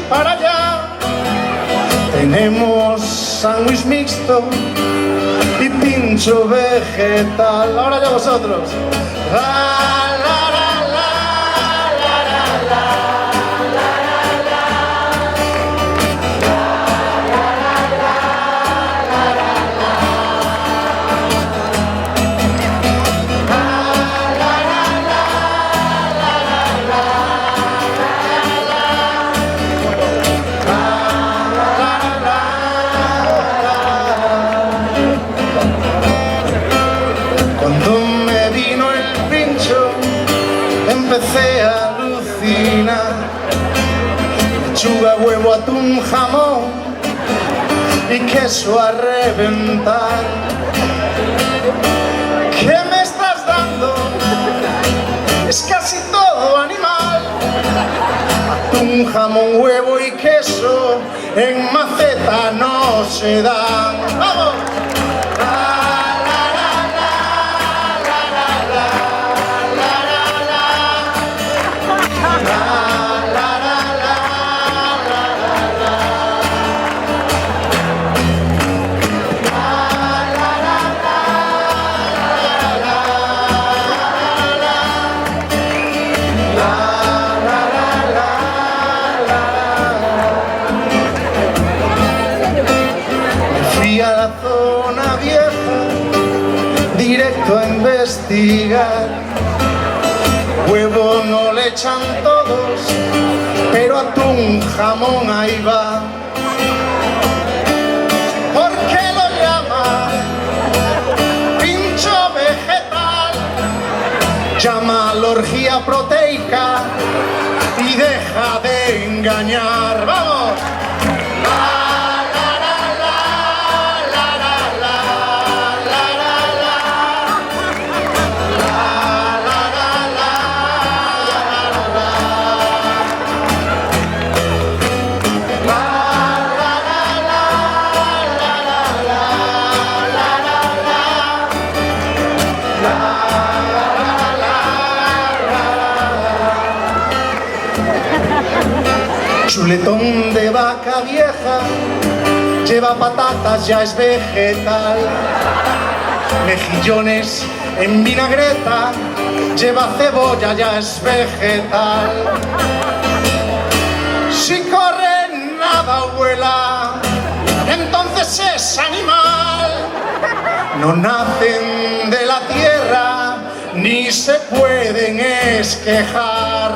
para allá. Tenemos sándwich mixto y pincho vegetal. Ahora ya vosotros. Empecé a alucinar, lechuga, huevo, atún, jamón y queso a reventar. ¿Qué me estás dando? Es casi todo animal. Atún, jamón, huevo y queso en maceta no se dan. ¡Vamos! A la zona vieja, directo a investigar. Huevo no le echan todos, pero atún, jamón ahí va. ¿Por qué lo llama pincho vegetal? Llama a la orgía proteica y deja de engañar. ¡Vamos! Chuletón de vaca vieja, lleva patatas, ya es vegetal. Mejillones en vinagreta, lleva cebolla, ya es vegetal. Si corre, nada vuela, entonces es animal. No nacen de la tierra, ni se pueden esquejar.